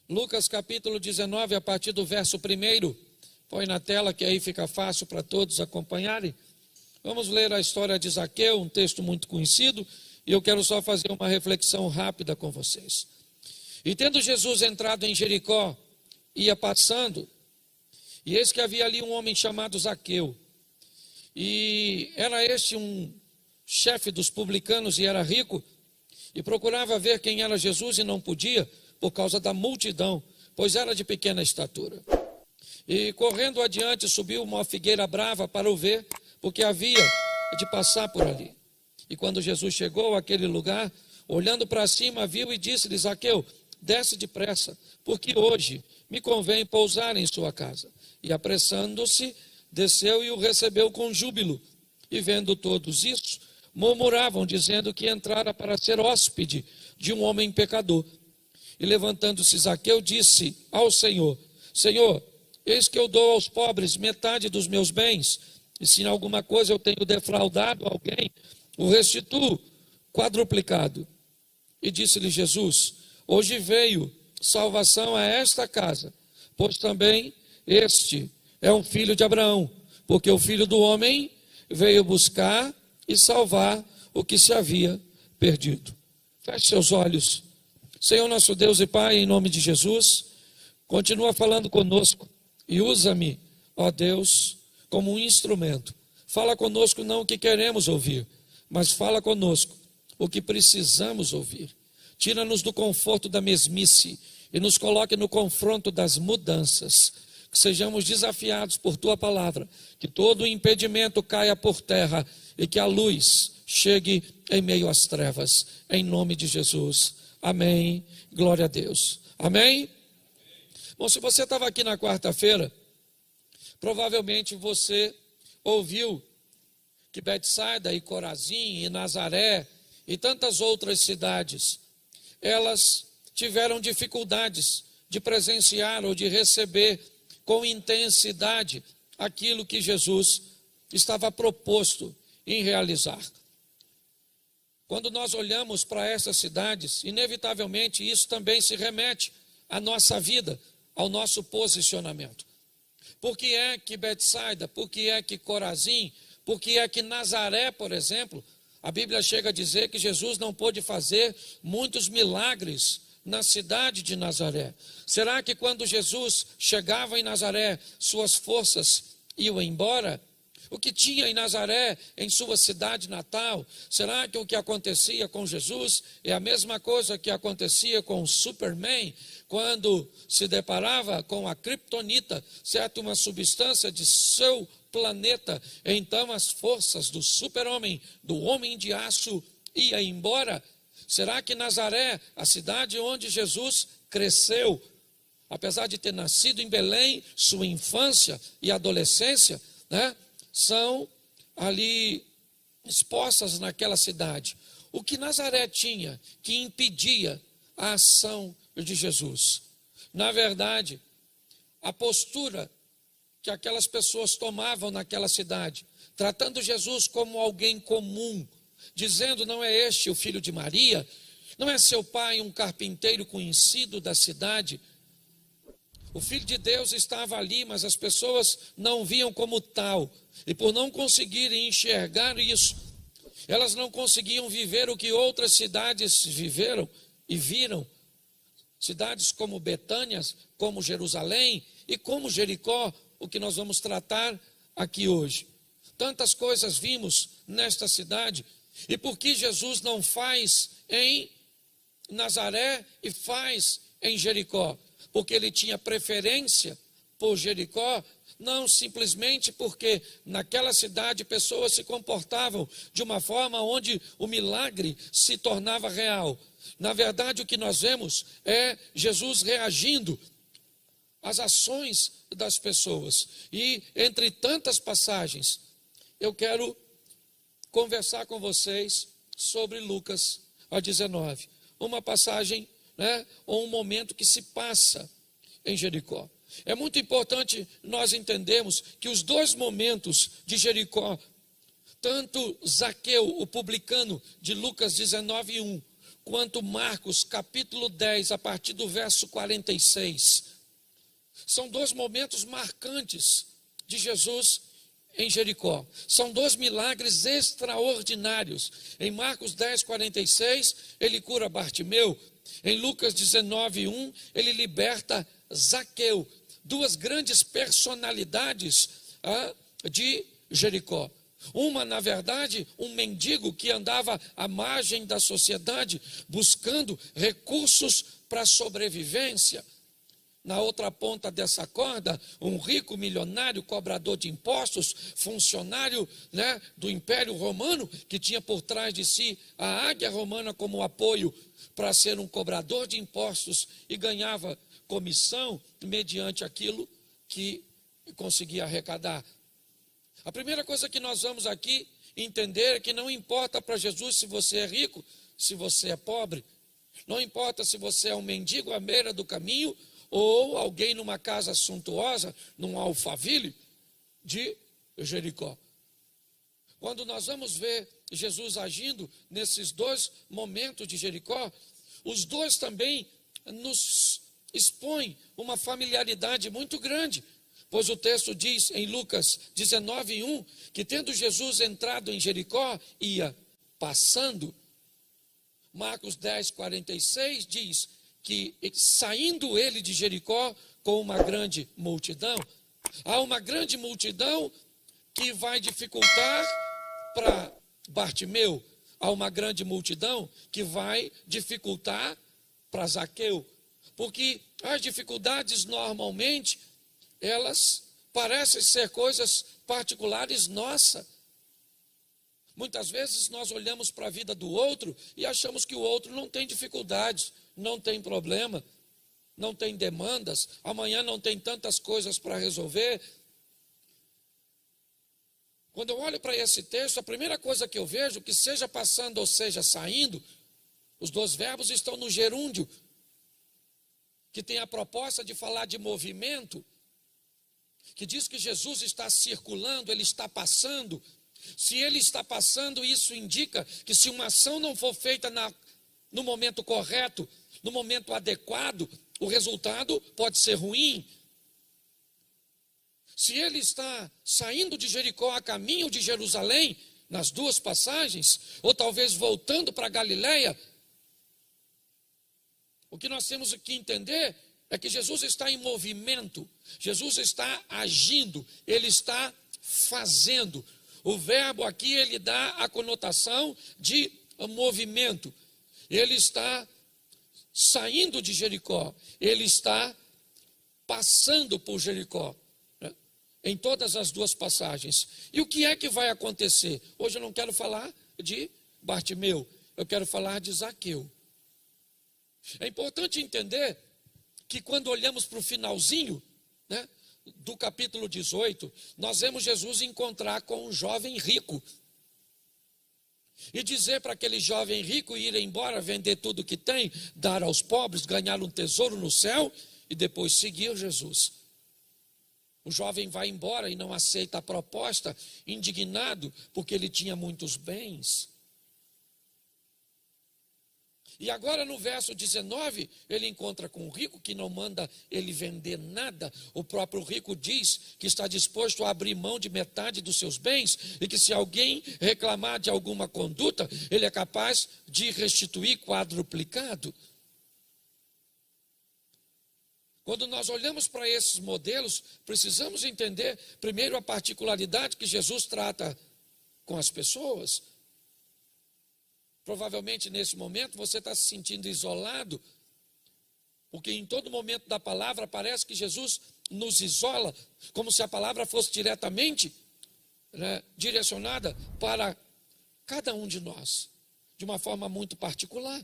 Lucas capítulo 19, a partir do verso 1. Põe na tela que aí fica fácil para todos acompanharem. Vamos ler a história de Zaqueu, um texto muito conhecido, e eu quero só fazer uma reflexão rápida com vocês. E tendo Jesus entrado em Jericó, ia passando, e eis que havia ali um homem chamado Zaqueu. E era este um chefe dos publicanos e era rico, e procurava ver quem era Jesus e não podia, por causa da multidão, pois era de pequena estatura. E correndo adiante, subiu uma figueira brava para o ver, porque havia de passar por ali. E quando Jesus chegou àquele lugar, olhando para cima, viu e disse-lhe: Zaqueu, desce depressa, porque hoje me convém pousar em sua casa. E apressando-se, desceu e o recebeu com júbilo. E vendo todos isso, murmuravam, dizendo que entrara para ser hóspede de um homem pecador. E levantando-se Zaqueu, disse ao Senhor: Senhor, eis que eu dou aos pobres metade dos meus bens, e se em alguma coisa eu tenho defraudado alguém, o restituo quadruplicado. E disse-lhe Jesus: hoje veio salvação a esta casa, pois também este é um filho de Abraão, porque o Filho do Homem veio buscar e salvar o que se havia perdido. Feche seus olhos. Senhor nosso Deus e Pai, em nome de Jesus, continua falando conosco e usa-me, ó Deus, como um instrumento. Fala conosco não o que queremos ouvir, mas fala conosco o que precisamos ouvir. Tira-nos do conforto da mesmice e nos coloque no confronto das mudanças. Que sejamos desafiados por Tua palavra, que todo o impedimento caia por terra e que a luz chegue em meio às trevas. Em nome de Jesus. Amém. Glória a Deus. Amém? Bom, se você estava aqui na quarta-feira, provavelmente você ouviu que Betsaida e Corazim e Nazaré e tantas outras cidades, elas tiveram dificuldades de presenciar ou de receber com intensidade aquilo que Jesus estava proposto em realizar. Quando nós olhamos para essas cidades, inevitavelmente isso também se remete à nossa vida, ao nosso posicionamento. Por que é que Betsaida, por que é que Corazim, por que é que Nazaré, por exemplo, a Bíblia chega a dizer que Jesus não pôde fazer muitos milagres na cidade de Nazaré? Será que quando Jesus chegava em Nazaré, suas forças iam embora? O que tinha em Nazaré, em sua cidade natal? Será que o que acontecia com Jesus é a mesma coisa que acontecia com o Superman, quando se deparava com a kryptonita, certo? Uma substância de seu planeta? Então as forças do super-homem, do homem de aço, iam embora? Será que Nazaré, a cidade onde Jesus cresceu, apesar de ter nascido em Belém, sua infância e adolescência, né, são ali expostas naquela cidade? O que Nazaré tinha que impedia a ação de Jesus? Na verdade, a postura que aquelas pessoas tomavam naquela cidade, tratando Jesus como alguém comum, dizendo: não é este o filho de Maria? Não é seu pai um carpinteiro conhecido da cidade? O Filho de Deus estava ali, mas as pessoas não viam como tal. E por não conseguirem enxergar isso, elas não conseguiam viver o que outras cidades viveram e viram. Cidades como Betânia, como Jerusalém e como Jericó, o que nós vamos tratar aqui hoje. Tantas coisas vimos nesta cidade. E por que Jesus não faz em Nazaré e faz em Jericó? Porque ele tinha preferência por Jericó, não simplesmente porque naquela cidade pessoas se comportavam de uma forma onde o milagre se tornava real. Na verdade, o que nós vemos é Jesus reagindo às ações das pessoas. E entre tantas passagens, eu quero conversar com vocês sobre Lucas 19. Uma passagem, ou um momento que se passa em Jericó. É muito importante nós entendermos que os dois momentos de Jericó, tanto Zaqueu, o publicano, de Lucas 19:1, quanto Marcos, capítulo 10, a partir do verso 46. São dois momentos marcantes de Jesus em Jericó. São dois milagres extraordinários. Em Marcos 10, 46, ele cura Bartimeu. Em Lucas 19, 1, ele liberta Zaqueu. Duas grandes personalidades de Jericó. Uma, na verdade, um mendigo que andava à margem da sociedade, buscando recursos para a sobrevivência. Na outra ponta dessa corda, um rico milionário, cobrador de impostos, funcionário, do Império Romano, que tinha por trás de si a águia romana como apoio para ser um cobrador de impostos e ganhava comissão mediante aquilo que conseguia arrecadar. A primeira coisa que nós vamos aqui entender é que não importa para Jesus se você é rico, se você é pobre. Não importa se você é um mendigo à beira do caminho ou alguém numa casa suntuosa, num alfaville de Jericó. Quando nós vamos ver Jesus agindo nesses dois momentos de Jericó, os dois também nos expõem uma familiaridade muito grande. Pois o texto diz em Lucas 19, 1, que tendo Jesus entrado em Jericó, ia passando. Marcos 10, 46 diz que saindo ele de Jericó com uma grande multidão. Há uma grande multidão que vai dificultar para Bartimeu. Há uma grande multidão que vai dificultar para Zaqueu. Porque as dificuldades normalmente elas parecem ser coisas particulares nossas. Muitas vezes nós olhamos para a vida do outro e achamos que o outro não tem dificuldades, não tem problema, não tem demandas, amanhã não tem tantas coisas para resolver. Quando eu olho para esse texto, a primeira coisa que eu vejo, que seja passando ou seja saindo, os dois verbos estão no gerúndio, que tem a proposta de falar de movimento, que diz que Jesus está circulando, ele está passando. Se ele está passando, isso indica que se uma ação não for feita no momento correto, no momento adequado, o resultado pode ser ruim. Se ele está saindo de Jericó a caminho de Jerusalém, nas duas passagens, ou talvez voltando para Galiléia, o que nós temos que entender é que Jesus está em movimento, Jesus está agindo, ele está fazendo. O verbo aqui, ele dá a conotação de movimento. Ele está saindo de Jericó, ele está passando por Jericó, em todas as duas passagens. E o que é que vai acontecer? Hoje eu não quero falar de Bartimeu, eu quero falar de Zaqueu. É importante entender que quando olhamos para o finalzinho, do capítulo 18, nós vemos Jesus encontrar com um jovem rico e dizer para aquele jovem rico ir embora, vender tudo que tem, dar aos pobres, ganhar um tesouro no céu e depois seguir Jesus. O jovem vai embora e não aceita a proposta, indignado porque ele tinha muitos bens. E agora no verso 19, ele encontra com um rico que não manda ele vender nada. O próprio rico diz que está disposto a abrir mão de metade dos seus bens e que se alguém reclamar de alguma conduta, ele é capaz de restituir quadruplicado. Quando nós olhamos para esses modelos, precisamos entender primeiro a particularidade que Jesus trata com as pessoas. Provavelmente nesse momento você está se sentindo isolado, porque em todo momento da palavra parece que Jesus nos isola, como se a palavra fosse diretamente direcionada para cada um de nós, de uma forma muito particular.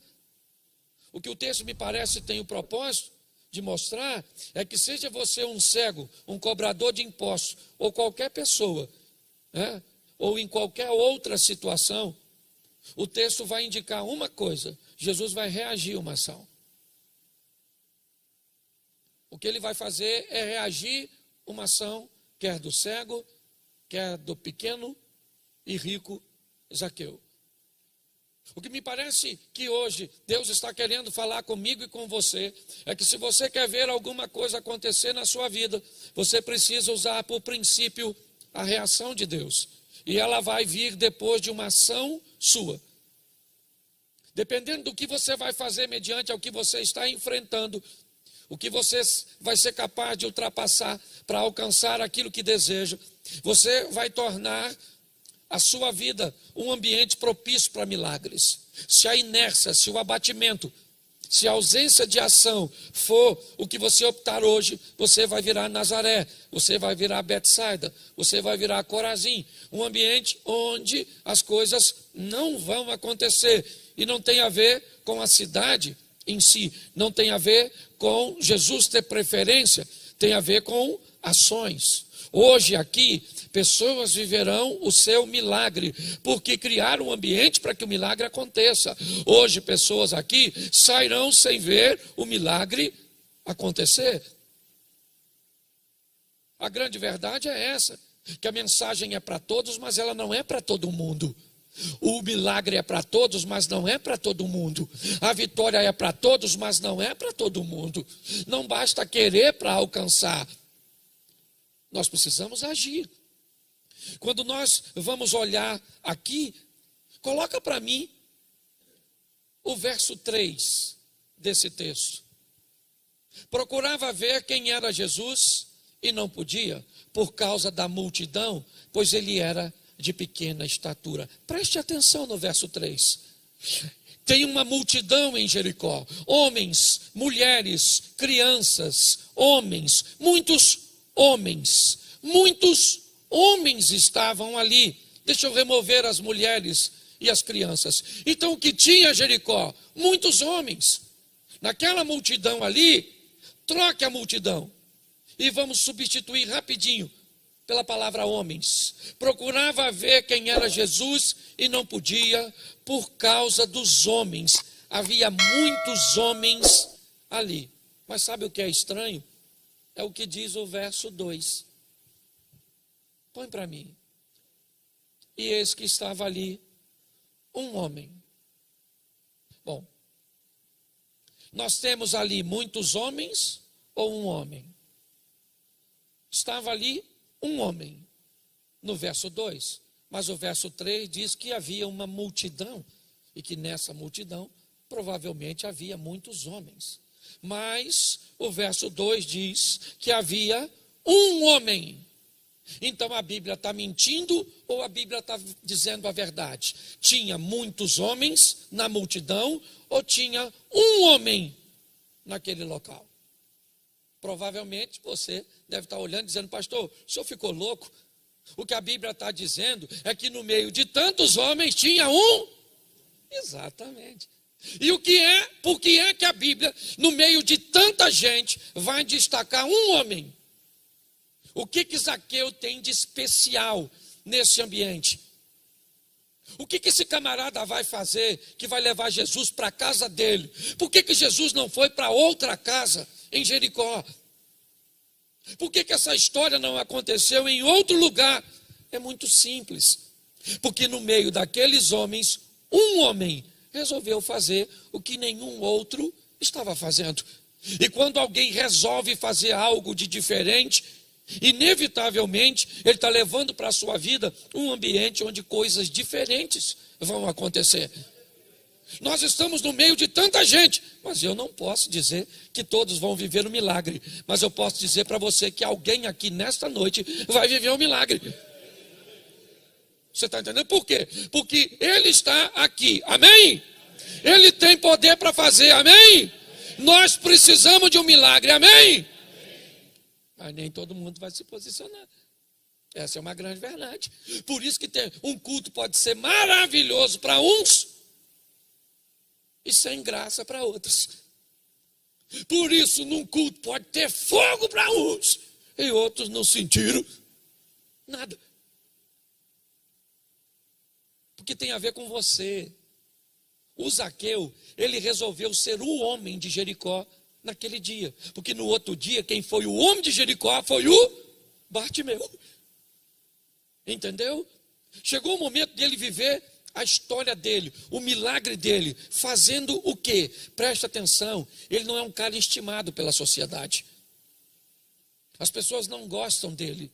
O que o texto me parece tem o propósito de mostrar é que seja você um cego, um cobrador de impostos, ou qualquer pessoa, ou em qualquer outra situação, o texto vai indicar uma coisa: Jesus vai reagir a uma ação. O que ele vai fazer é reagir a uma ação, quer do cego, quer do pequeno e rico Zaqueu. O que me parece que hoje Deus está querendo falar comigo e com você é que se você quer ver alguma coisa acontecer na sua vida, você precisa usar por princípio a reação de Deus. E ela vai vir depois de uma ação sua. Dependendo do que você vai fazer mediante ao que você está enfrentando, o que você vai ser capaz de ultrapassar para alcançar aquilo que deseja, você vai tornar a sua vida um ambiente propício para milagres. Se a inércia, se o abatimento, se a ausência de ação for o que você optar hoje, você vai virar Nazaré, você vai virar Betsaida, você vai virar Corazim, um ambiente onde as coisas não vão acontecer. E não tem a ver com a cidade em si, não tem a ver com Jesus ter preferência, tem a ver com ações. Hoje aqui, pessoas viverão o seu milagre, porque criaram um ambiente para que o milagre aconteça. Hoje, pessoas aqui sairão sem ver o milagre acontecer. A grande verdade é essa, que a mensagem é para todos, mas ela não é para todo mundo. O milagre é para todos, mas não é para todo mundo. A vitória é para todos, mas não é para todo mundo. Não basta querer para alcançar. Nós precisamos agir. Quando nós vamos olhar aqui, coloca para mim o verso 3 desse texto. Procurava ver quem era Jesus e não podia, por causa da multidão, pois ele era de pequena estatura. Preste atenção no verso 3. Tem uma multidão em Jericó, homens, mulheres, crianças, homens, muitos homens estavam ali. Deixa eu remover as mulheres e as crianças. Então o que tinha Jericó? Muitos homens. Naquela multidão ali, troque a multidão e vamos substituir rapidinho pela palavra homens. Procurava ver quem era Jesus e não podia por causa dos homens. Havia muitos homens ali. Mas sabe o que é estranho? É o que diz o verso 2. Põe para mim. E eis que estava ali um homem. Bom, nós temos ali muitos homens ou um homem? Estava ali um homem, no verso 2. Mas o verso 3 diz que havia uma multidão, e que nessa multidão provavelmente havia muitos homens. Mas o verso 2 diz que havia um homem. Então a Bíblia está mentindo ou a Bíblia está dizendo a verdade? Tinha muitos homens na multidão ou tinha um homem naquele local? Provavelmente você deve estar olhando e dizendo: pastor, o senhor ficou louco? O que a Bíblia está dizendo é que no meio de tantos homens tinha um. Exatamente. E por que é que a Bíblia, no meio de tanta gente, vai destacar um homem? O que Zaqueu tem de especial nesse ambiente? O que esse camarada vai fazer que vai levar Jesus para a casa dele? Por que Jesus não foi para outra casa em Jericó? Por que essa história não aconteceu em outro lugar? É muito simples. Porque no meio daqueles homens, um homem resolveu fazer o que nenhum outro estava fazendo. E quando alguém resolve fazer algo de diferente, inevitavelmente ele está levando para a sua vida um ambiente onde coisas diferentes vão acontecer. Nós estamos no meio de tanta gente, mas eu não posso dizer que todos vão viver um milagre. Mas eu posso dizer para você que alguém aqui nesta noite vai viver um milagre. Você está entendendo por quê? Porque ele está aqui, amém? Ele tem poder para fazer, amém? Nós precisamos de um milagre, amém? Mas nem todo mundo vai se posicionar. Essa é uma grande verdade. Por isso que um culto pode ser maravilhoso para uns e sem graça para outros. Por isso, num culto pode ter fogo para uns e outros não sentiram nada. Porque tem a ver com você. O Zaqueu, ele resolveu ser o homem de Jericó naquele dia. Porque no outro dia, quem foi o homem de Jericó foi o Bartimeu. Entendeu? Chegou o momento dele viver a história dele, o milagre dele, fazendo o quê? Presta atenção, ele não é um cara estimado pela sociedade. As pessoas não gostam dele.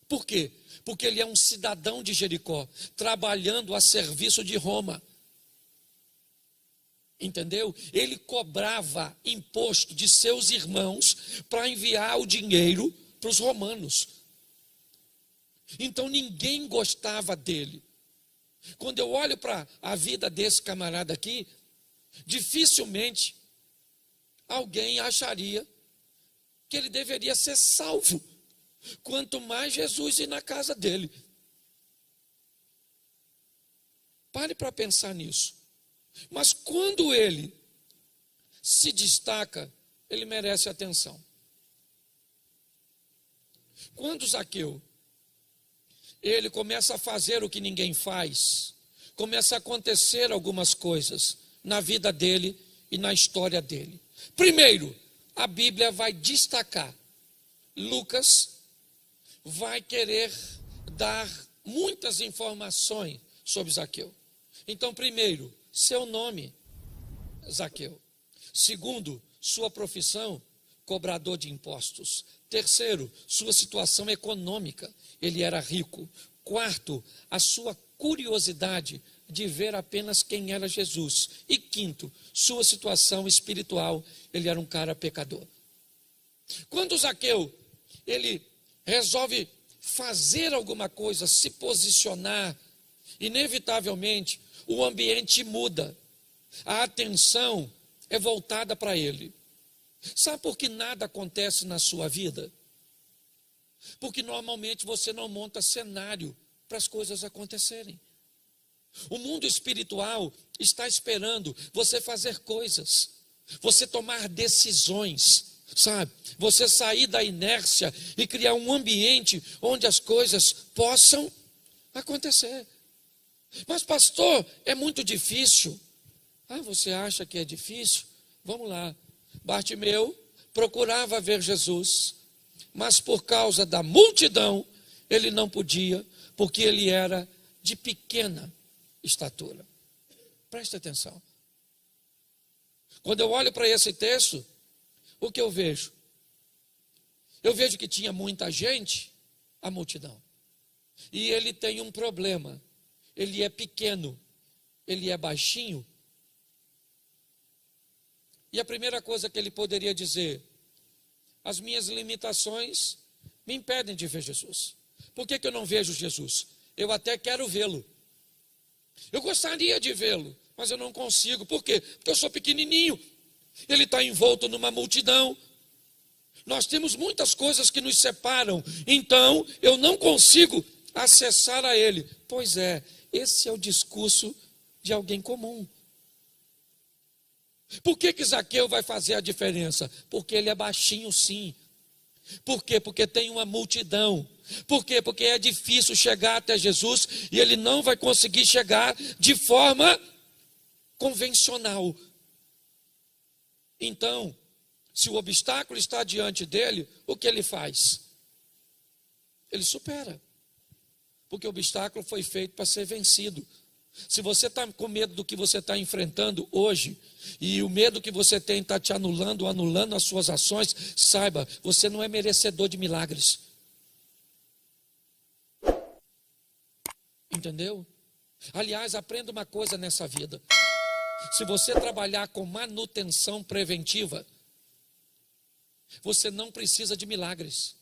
Por quê? Porque ele é um cidadão de Jericó, trabalhando a serviço de Roma. Entendeu? Ele cobrava imposto de seus irmãos para enviar o dinheiro para os romanos. Então ninguém gostava dele. Quando eu olho para a vida desse camarada aqui, dificilmente alguém acharia que ele deveria ser salvo, quanto mais Jesus ir na casa dele. Pare para pensar nisso. Mas quando ele se destaca, ele merece atenção. Quando Zaqueu, ele começa a fazer o que ninguém faz, começa a acontecer algumas coisas na vida dele e na história dele. Primeiro, a Bíblia vai destacar, Lucas vai querer dar muitas informações sobre Zaqueu. Então, primeiro, seu nome, Zaqueu. Segundo, sua profissão, cobrador de impostos. Terceiro, sua situação econômica, ele era rico. Quarto, a sua curiosidade de ver apenas quem era Jesus. E quinto, sua situação espiritual, ele era um cara pecador. Quando Zaqueu, ele resolve fazer alguma coisa, se posicionar, inevitavelmente, o ambiente muda, a atenção é voltada para ele. Sabe por que nada acontece na sua vida? Porque normalmente você não monta cenário para as coisas acontecerem. O mundo espiritual está esperando você fazer coisas, você tomar decisões, sabe? Você sair da inércia e criar um ambiente onde as coisas possam acontecer. Mas pastor, é muito difícil. Ah, você acha que é difícil? Vamos lá. Bartimeu procurava ver Jesus, mas por causa da multidão, ele não podia, porque ele era de pequena estatura. Preste atenção. Quando eu olho para esse texto, o que eu vejo? Eu vejo que tinha muita gente, a multidão. E ele tem um problema. Ele é pequeno, ele é baixinho. E a primeira coisa que ele poderia dizer: as minhas limitações me impedem de ver Jesus. Por que eu não vejo Jesus? Eu até quero vê-lo. Eu gostaria de vê-lo, mas eu não consigo. Por quê? Porque eu sou pequenininho. Ele está envolto numa multidão. Nós temos muitas coisas que nos separam. Então, eu não consigo acessar a ele. Pois é, esse é o discurso de alguém comum. Por que Zaqueu vai fazer a diferença? Porque ele é baixinho, sim. Por quê? Porque tem uma multidão. Por quê? Porque é difícil chegar até Jesus e ele não vai conseguir chegar de forma convencional. Então, se o obstáculo está diante dele, o que ele faz? Ele supera. Porque o obstáculo foi feito para ser vencido. Se você está com medo do que você está enfrentando hoje, e o medo que você tem está te anulando as suas ações, saiba, você não é merecedor de milagres. Entendeu? Aliás, aprenda uma coisa nessa vida. Se você trabalhar com manutenção preventiva, você não precisa de milagres.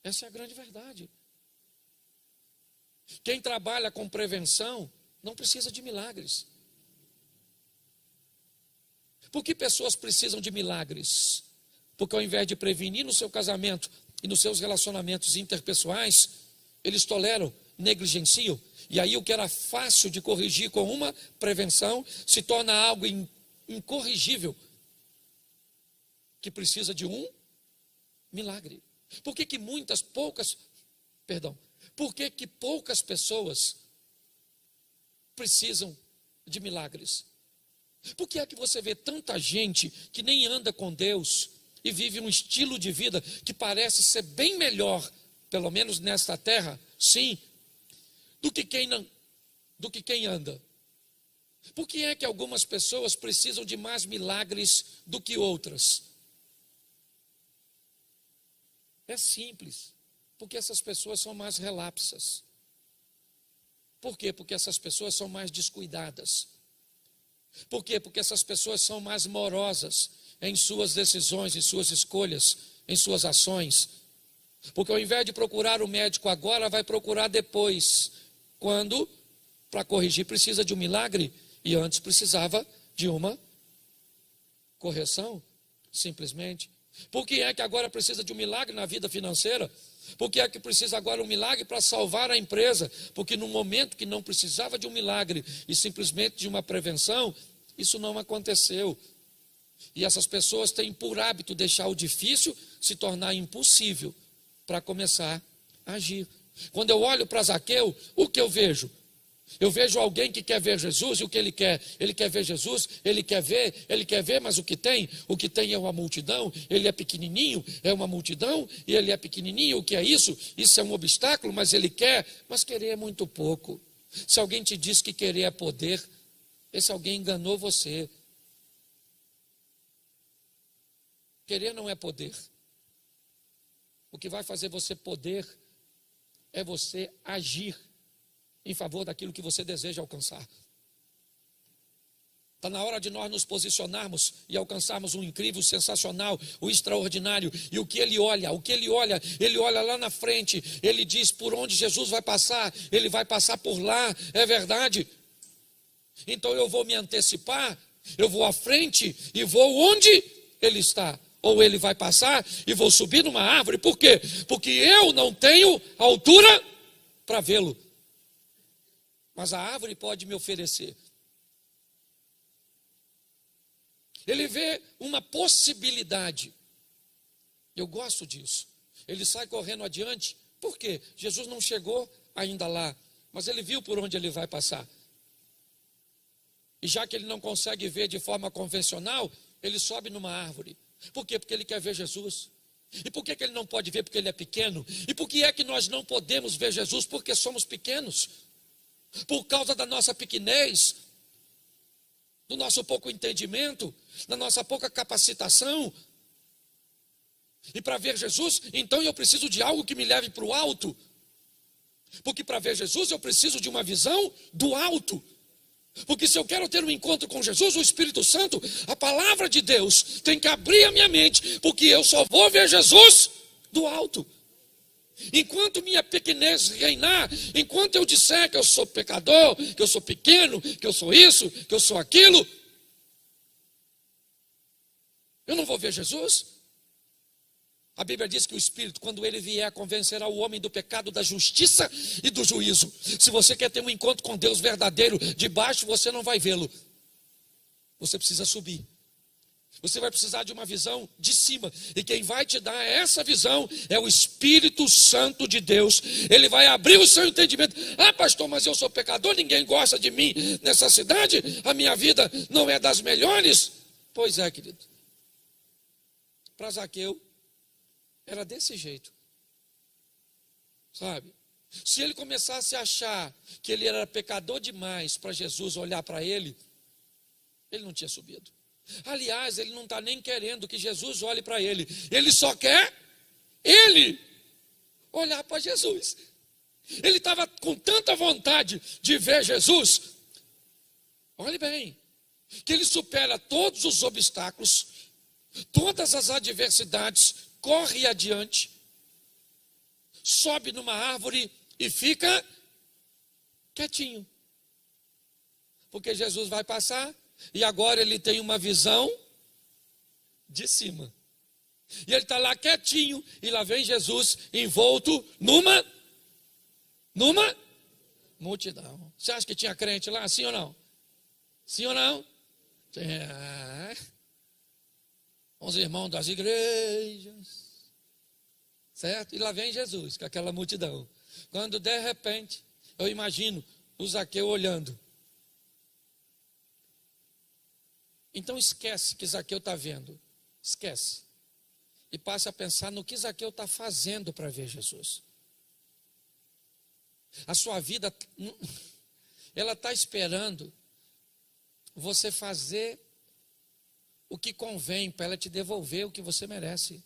Essa é a grande verdade. Quem trabalha com prevenção não precisa de milagres. Por que pessoas precisam de milagres? Porque ao invés de prevenir no seu casamento e nos seus relacionamentos interpessoais, eles toleram, negligenciam. E aí o que era fácil de corrigir com uma prevenção se torna algo incorrigível, que precisa de um milagre. Por que poucas pessoas precisam de milagres? Por que é que você vê tanta gente que nem anda com Deus e vive um estilo de vida que parece ser bem melhor, pelo menos nesta terra, sim, do que quem do que quem anda? Por que é que algumas pessoas precisam de mais milagres do que outras? É simples, porque essas pessoas são mais relapsas. Por quê? Porque essas pessoas são mais descuidadas. Por quê? Porque essas pessoas são mais morosas em suas decisões, em suas escolhas, em suas ações. Porque ao invés de procurar o médico agora, vai procurar depois, quando, para corrigir, precisa de um milagre, e antes precisava de uma correção, simplesmente. Por que é que agora precisa de um milagre na vida financeira? Por que é que precisa agora um milagre para salvar a empresa? Porque no momento que não precisava de um milagre e simplesmente de uma prevenção, isso não aconteceu. E essas pessoas têm por hábito deixar o difícil se tornar impossível para começar a agir. Quando eu olho para Zaqueu, o que eu vejo? Eu vejo alguém que quer ver Jesus, e o que ele quer? Ele quer ver Jesus, ele quer ver, mas o que tem? O que tem é uma multidão, ele é pequenininho, é uma multidão, e ele é pequenininho, o que é isso? Isso é um obstáculo, mas ele quer, mas querer é muito pouco. Se alguém te diz que querer é poder, esse alguém enganou você. Querer não é poder. O que vai fazer você poder é você agir em favor daquilo que você deseja alcançar. Está na hora de nós nos posicionarmos e alcançarmos o incrível, o sensacional, o extraordinário. E o que ele olha, ele olha lá na frente, ele diz por onde Jesus vai passar, ele vai passar por lá, é verdade. Então eu vou me antecipar, eu vou à frente e vou onde ele está. Ou ele vai passar e vou subir numa árvore, por quê? Porque eu não tenho altura para vê-lo. Mas a árvore pode me oferecer. Ele vê uma possibilidade. Eu gosto disso. Ele sai correndo adiante. Por quê? Jesus não chegou ainda lá, mas ele viu por onde ele vai passar. E já que ele não consegue ver de forma convencional, ele sobe numa árvore. Por quê? Porque ele quer ver Jesus. E por que ele não pode ver? Porque ele é pequeno. E por que é que nós não podemos ver Jesus? Porque somos pequenos. Por causa da nossa pequenez, do nosso pouco entendimento, da nossa pouca capacitação. E para ver Jesus, então eu preciso de algo que me leve para o alto. Porque para ver Jesus eu preciso de uma visão do alto. Porque se eu quero ter um encontro com Jesus, o Espírito Santo, a palavra de Deus tem que abrir a minha mente, porque eu só vou ver Jesus do alto. Enquanto minha pequenez reinar, enquanto eu disser que eu sou pecador, que eu sou pequeno, que eu sou isso, que eu sou aquilo, eu não vou ver Jesus. A Bíblia diz que o Espírito, quando ele vier, convencerá o homem do pecado, da justiça e do juízo. Se você quer ter um encontro com Deus verdadeiro, de baixo você não vai vê-lo. Você precisa subir. Você vai precisar de uma visão de cima. E quem vai te dar essa visão é o Espírito Santo de Deus. Ele vai abrir o seu entendimento. Ah, pastor, mas eu sou pecador, ninguém gosta de mim nessa cidade, a minha vida não é das melhores. Pois é, querido. Para Zaqueu, era desse jeito. Sabe? Se ele começasse a achar que ele era pecador demais para Jesus olhar para ele não tinha subido. Aliás, ele não está nem querendo que Jesus olhe para ele. Ele só quer ele olhar para Jesus. Ele estava com tanta vontade de ver Jesus. Olhe bem, que ele supera todos os obstáculos, todas as adversidades, corre adiante, sobe numa árvore e fica quietinho. Porque Jesus vai passar e agora ele tem uma visão de cima. E ele está lá quietinho e lá vem Jesus envolto numa multidão. Você acha que tinha crente lá, sim ou não? Sim ou não? Os irmãos das igrejas, certo? E lá vem Jesus com aquela multidão. Quando de repente, eu imagino o Zaqueu olhando. Então esquece que Zaqueu está vendo. Esquece. E passa a pensar no que Zaqueu está fazendo para ver Jesus. A sua vida, ela está esperando você fazer o que convém para ela te devolver o que você merece.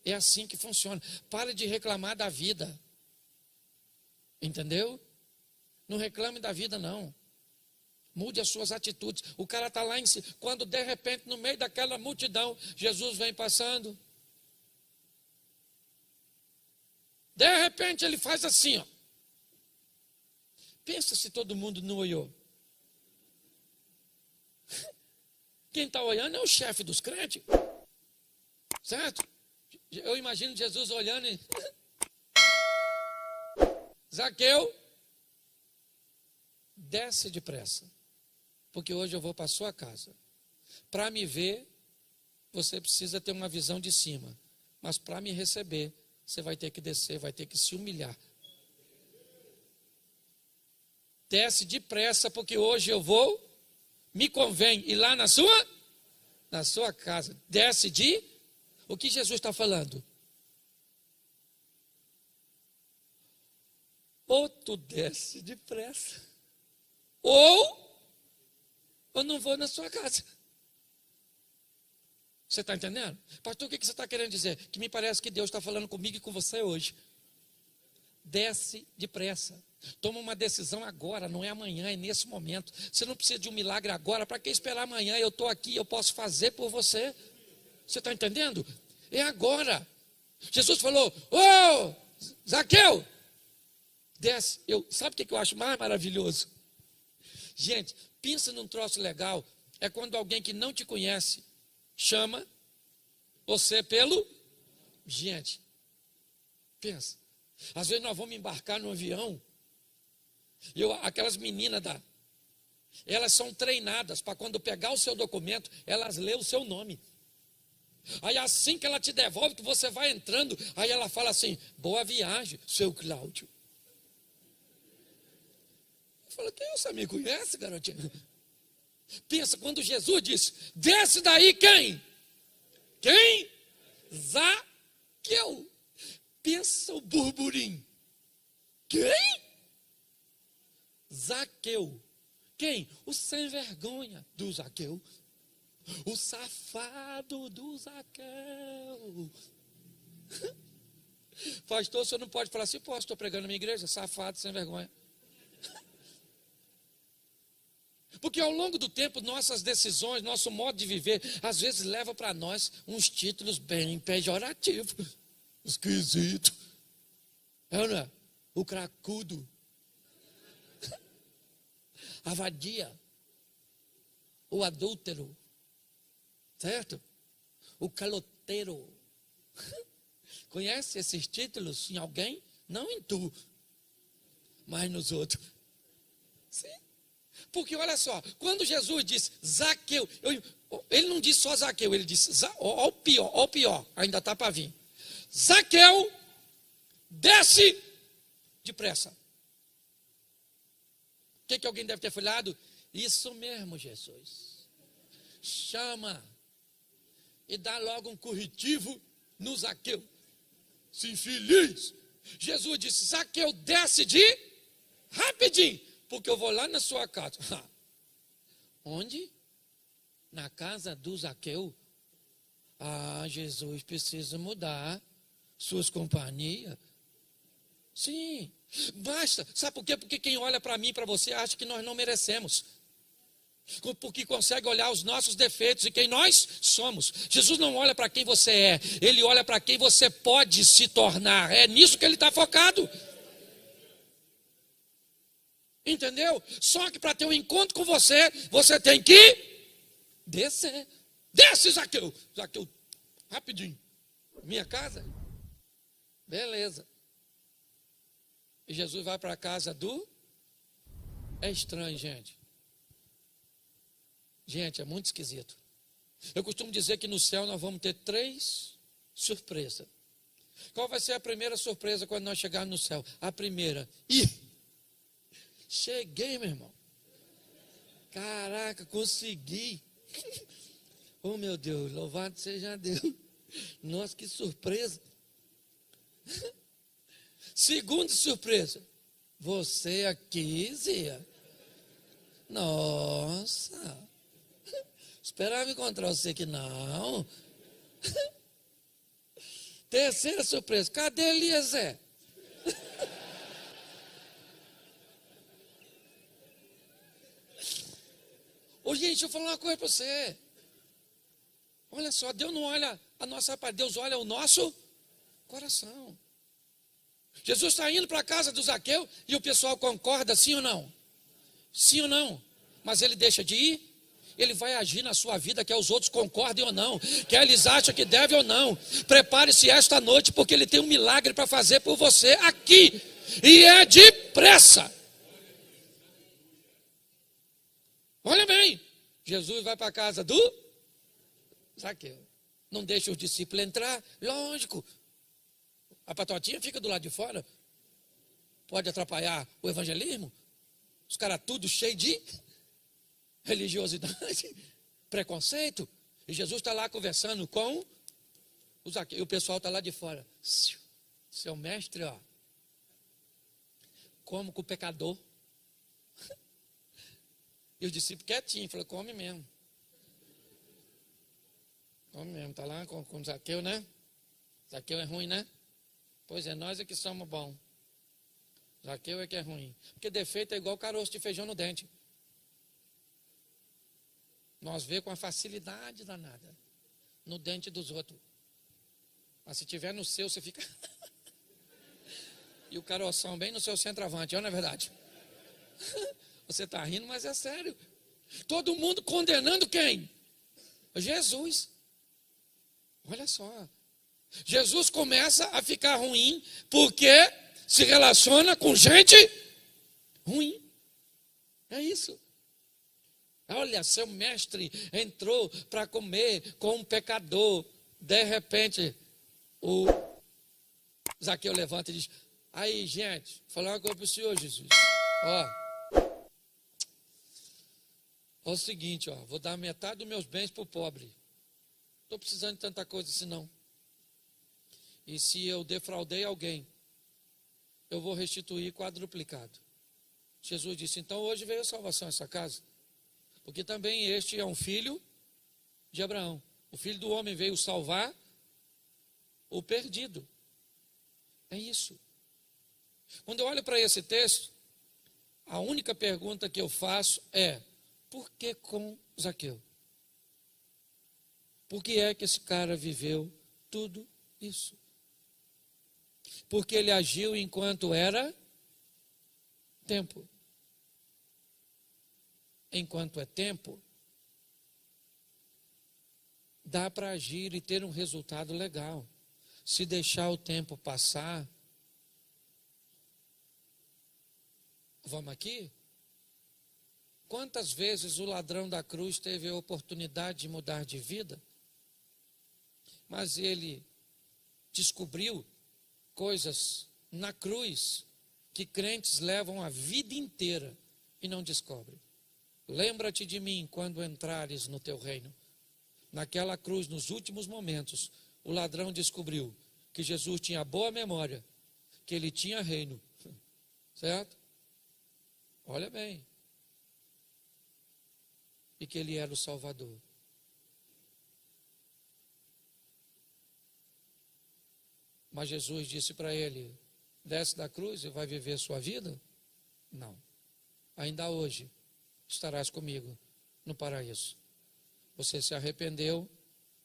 É assim que funciona. Pare de reclamar da vida. Entendeu? Não reclame da vida, não. Mude as suas atitudes. O cara está lá em cima. Quando de repente, no meio daquela multidão, Jesus vem passando. De repente ele faz assim, ó. Pensa se todo mundo não olhou. Quem está olhando é o chefe dos crentes. Certo? Eu imagino Jesus olhando e... Zaqueu, desce depressa, porque hoje eu vou para a sua casa. Para me ver, você precisa ter uma visão de cima. Mas para me receber, você vai ter que descer, vai ter que se humilhar. Desce depressa, porque hoje eu vou, me convém ir lá na sua casa. Desce de... O que Jesus está falando? Ou tu desce depressa, ou eu não vou na sua casa. Você está entendendo? Pastor, o que você está querendo dizer? Que me parece que Deus está falando comigo e com você hoje. Desce depressa. Toma uma decisão agora, não é amanhã, é nesse momento. Você não precisa de um milagre agora. Para que esperar amanhã? Eu estou aqui, eu posso fazer por você. Você está entendendo? É agora. Jesus falou, ô, Zaqueu, desce. Sabe o que eu acho mais maravilhoso? Gente, pensa num troço legal. É quando alguém que não te conhece chama você pelo... Gente, pensa. Às vezes nós vamos embarcar no avião. Aquelas meninas elas são treinadas para quando pegar o seu documento, elas lêem o seu nome. Aí assim que ela te devolve, que você vai entrando, aí ela fala assim, boa viagem, seu Cláudio. Eu falo, quem você me conhece, garotinha? Pensa, quando Jesus disse, desce daí quem? Quem? Zaqueu. Pensa o burburinho. Quem? Zaqueu. Quem? O sem vergonha do Zaqueu. O safado do Zaqueu. Pastor, o senhor não pode falar assim, pô, estou pregando na minha igreja, safado, sem vergonha. Porque ao longo do tempo, nossas decisões, nosso modo de viver, às vezes leva para nós uns títulos bem pejorativos. Esquisito. É, não é? O cracudo. A vadia. O adúltero. Certo? O caloteiro. Conhece esses títulos em alguém? Não em tu, mas nos outros. Sim. Porque olha só, quando Jesus disse Zaqueu, ele não disse só Zaqueu, ele disse, ó o pior, ainda está para vir. Zaqueu, desce depressa. O que alguém deve ter falado? Isso mesmo, Jesus. Chama e dá logo um corretivo no Zaqueu. Se infeliz. Jesus disse, Zaqueu, desce rapidinho, porque eu vou lá na sua casa. Onde? Na casa do Zaqueu. Ah, Jesus precisa mudar suas companhias. Sim, basta. Sabe por quê? Porque quem olha para mim e para você acha que nós não merecemos. Porque consegue olhar os nossos defeitos e quem nós somos. Jesus não olha para quem você é, ele olha para quem você pode se tornar. É nisso que ele está focado. Entendeu? Só que para ter um encontro com você, você tem que descer. Desce, Zaqueu. Zaqueu, rapidinho. Minha casa? Beleza. E Jesus vai para a casa do... É estranho, gente. Gente, é muito esquisito. Eu costumo dizer que no céu nós vamos ter 3 surpresas. Qual vai ser a primeira surpresa quando nós chegarmos no céu? A primeira. Cheguei, meu irmão. Caraca, consegui. Oh, meu Deus, louvado seja Deus. Nossa, que surpresa. Segunda surpresa. Você aqui, Zia? Nossa. Esperava encontrar você aqui, não. Terceira surpresa. Cadê Eliezer? Ô, gente, deixa eu falar uma coisa para você. Olha só, Deus não olha a nossa parte, Deus olha o nosso coração. Jesus está indo para a casa do Zaqueu e o pessoal concorda, sim ou não? Sim ou não? Mas ele deixa de ir? Ele vai agir na sua vida, quer os outros concordem ou não, quer eles acham que deve ou não. Prepare-se esta noite, porque ele tem um milagre para fazer por você aqui, e é depressa. Olha bem, Jesus vai para a casa do Zaqueu. Não deixa os discípulos entrar, lógico. A patotinha fica do lado de fora. Pode atrapalhar o evangelismo. Os caras tudo cheio de religiosidade, preconceito. E Jesus está lá conversando com o Zaqueu. E o pessoal está lá de fora. Seu mestre, ó, como com o pecador. E os discípulos quietinhos, falou, come mesmo. Come mesmo, está lá com o Zaqueu, né? Zaqueu é ruim, né? Pois é, nós é que somos bons. Zaqueu é que é ruim. Porque defeito é igual caroço de feijão no dente. Nós vê com a facilidade danada no dente dos outros. Mas se tiver no seu, você fica... E o caroção bem no seu centroavante, não é verdade? Você está rindo, mas é sério. Todo mundo condenando quem? Jesus. Olha só. Jesus começa a ficar ruim porque se relaciona com gente ruim. É isso. Olha, seu mestre entrou para comer com um pecador. De repente, o Zaqueu levanta e diz, aí, gente, vou falar uma coisa para o senhor, Jesus. Ó, o seguinte, ó, vou dar metade dos meus bens para o pobre. Não estou precisando de tanta coisa assim, não. E se eu defraudei alguém, eu vou restituir quadruplicado. Jesus disse, então hoje veio a salvação a essa casa. Porque também este é um filho de Abraão. O filho do homem veio salvar o perdido. É isso. Quando eu olho para esse texto, a única pergunta que eu faço é, por que com Zaqueu? Por que é que esse cara viveu tudo isso? Porque ele agiu enquanto era tempo. Enquanto é tempo, dá para agir e ter um resultado legal. Se deixar o tempo passar, vamos aqui? Quantas vezes o ladrão da cruz teve a oportunidade de mudar de vida, mas ele descobriu coisas na cruz que crentes levam a vida inteira e não descobrem. Lembra-te de mim quando entrares no teu reino. Naquela cruz, nos últimos momentos, o ladrão descobriu que Jesus tinha boa memória, que ele tinha reino. Certo? Olha bem. E que ele era o Salvador. Mas Jesus disse para ele, desce da cruz e vai viver a sua vida? Não. Ainda hoje estarás comigo no paraíso. Você se arrependeu,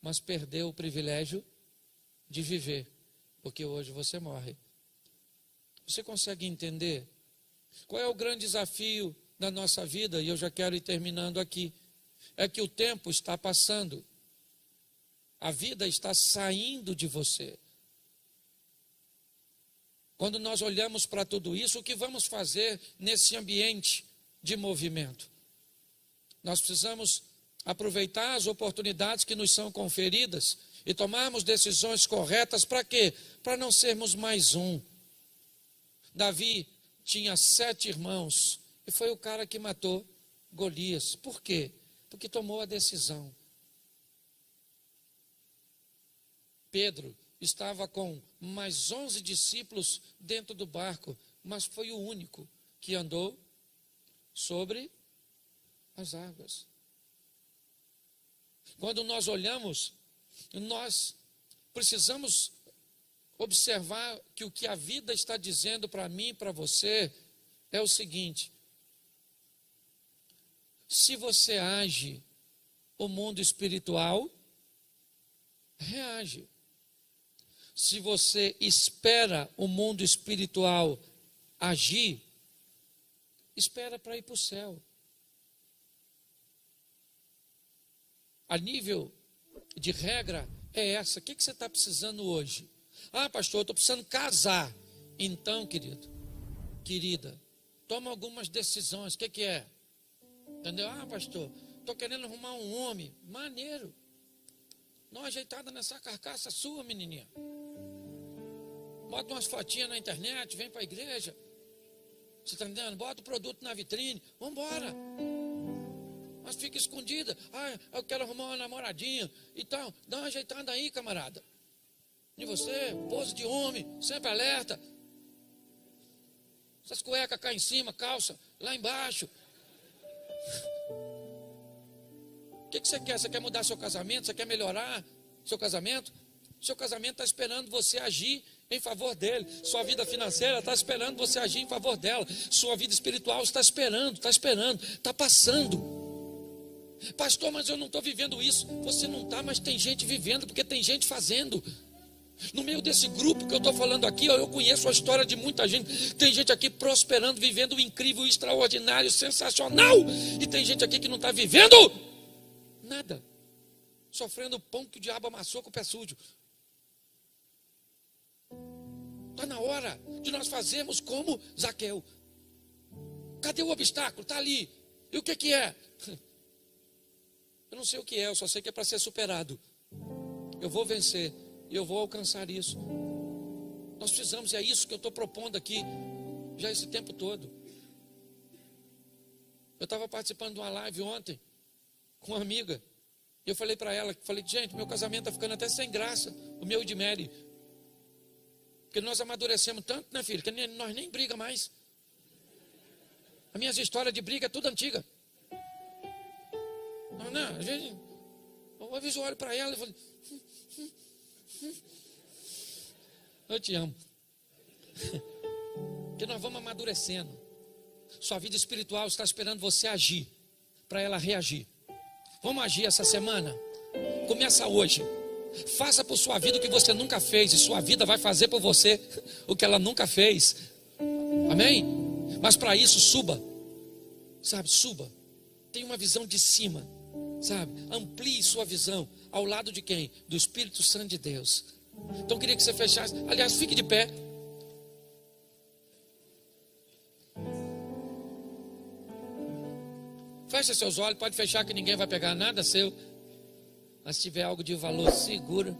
mas perdeu o privilégio de viver, porque hoje você morre. Você consegue entender qual é o grande desafio da nossa vida? E eu já quero ir terminando aqui. É que o tempo está passando. A vida está saindo de você. Quando nós olhamos para tudo isso, o que vamos fazer nesse ambiente de movimento? Nós precisamos aproveitar as oportunidades que nos são conferidas e tomarmos decisões corretas para quê? Para não sermos mais um. Davi tinha 7 irmãos e foi o cara que matou Golias. Por quê? Porque tomou a decisão. Pedro estava com mais 11 discípulos dentro do barco mas foi o único que andou sobre as águas. Quando nós olhamos, nós precisamos observar que o que a vida está dizendo para mim e para você é o seguinte: se você age, o mundo espiritual reage. Se você espera o mundo espiritual agir, espera para ir para o céu. A nível de regra é essa. O que você está precisando hoje? Ah, pastor, eu estou precisando casar. Então, querida, toma algumas decisões. O que é? Entendeu? Ah, pastor, estou querendo arrumar um homem. Maneiro. Não ajeitada nessa carcaça sua, menininha. Bota umas fotinhas na internet, vem para a igreja. Você está entendendo? Bota o produto na vitrine. Vamos embora. Mas fica escondida. Ah, eu quero arrumar uma namoradinha. Então, dá uma ajeitada aí, camarada. E você, pose de homem, sempre alerta. Essas cuecas cá em cima, calça, lá embaixo. O que você quer? Você quer mudar seu casamento? Você quer melhorar seu casamento? Seu casamento está esperando você agir em favor dele. Sua vida financeira está esperando você agir em favor dela. Sua vida espiritual está esperando, está passando. Pastor, mas eu não estou vivendo isso. Você não está, mas tem gente vivendo, porque tem gente fazendo. No meio desse grupo que eu estou falando aqui, eu conheço a história de muita gente. Tem gente aqui prosperando, vivendo o incrível, extraordinário, sensacional. E tem gente aqui que não está vivendo nada, sofrendo o pão que o diabo amassou com o pé sujo. Está na hora de nós fazermos como Zaqueu. Cadê o obstáculo? Está ali. E o que é? Eu não sei o que é, eu só sei que é para ser superado. Eu vou vencer e eu vou alcançar isso. Nós precisamos, e é isso que eu estou propondo aqui já esse tempo todo. Eu estava participando de uma live ontem com uma amiga, e eu falei para ela, gente, meu casamento está ficando até sem graça, o meu e de Mary, porque nós amadurecemos tanto, né, filho, que nós nem briga mais. As minhas histórias de briga é tudo antiga. Não, às vezes eu olho para ela e falo, eu te amo. Porque nós vamos amadurecendo. Sua vida espiritual está esperando você agir, para ela reagir. Vamos agir essa semana? Começa hoje. Faça por sua vida o que você nunca fez, e sua vida vai fazer por você o que ela nunca fez. Amém? Mas para isso, suba. Sabe, suba. Tenha uma visão de cima. Sabe, amplie sua visão. Ao lado de quem? Do Espírito Santo de Deus. Então eu queria que você fechasse. Aliás, fique de pé. Feche seus olhos, pode fechar que ninguém vai pegar nada seu. Mas se tiver algo de valor, segura.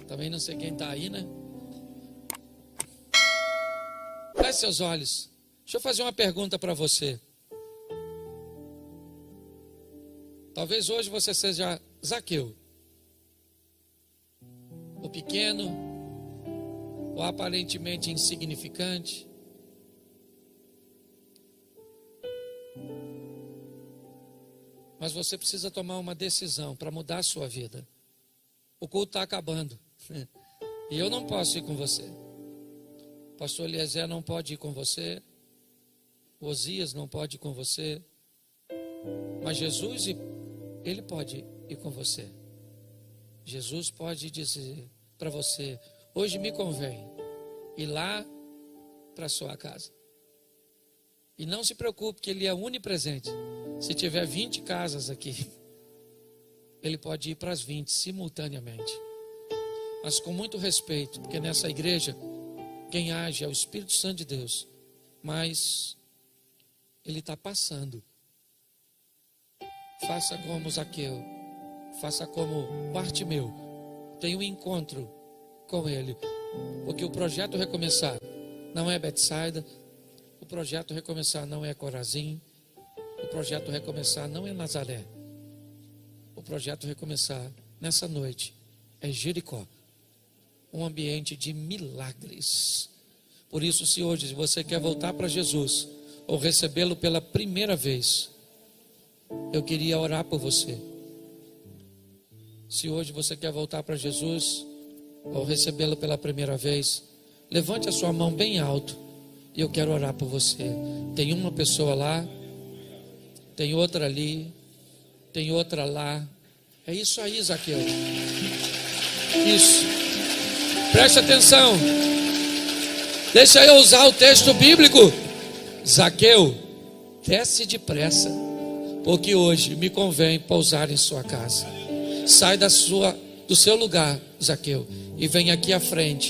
Também não sei quem está aí, né? Feche seus olhos. Deixa eu fazer uma pergunta para você. Talvez hoje você seja Zaqueu. O pequeno, o aparentemente insignificante. Mas você precisa tomar uma decisão para mudar a sua vida. O culto está acabando. E eu não posso ir com você. O pastor Eliezer não pode ir com você. O Osias não pode ir com você. Mas Jesus, ele pode ir com você. Jesus pode dizer para você: hoje me convém ir lá para a sua casa. E não se preocupe, que ele é onipresente. Se tiver 20 casas aqui, ele pode ir para as 20 simultaneamente. Mas com muito respeito, porque nessa igreja quem age é o Espírito Santo de Deus. Mas ele está passando. Faça como Zaqueu, faça como Bartimeu. Tenha um encontro com ele. Porque o projeto Recomeçar não é Betsaida. O projeto Recomeçar não é Corazim. O projeto Recomeçar não é Nazaré. O projeto Recomeçar nessa noite é Jericó. Um ambiente de milagres. Por isso, se hoje você quer voltar para Jesus, ou recebê-lo pela primeira vez, eu queria orar por você. Se hoje você quer voltar para Jesus, ou recebê-lo pela primeira vez, levante a sua mão bem alto, e eu quero orar por você. Tem uma pessoa lá, tem outra ali, tem outra lá. É isso aí, Zaqueu. Isso. Preste atenção. Deixa eu usar o texto bíblico. Zaqueu, desce depressa, porque hoje me convém pousar em sua casa. Sai do seu lugar, Zaqueu, e vem aqui à frente.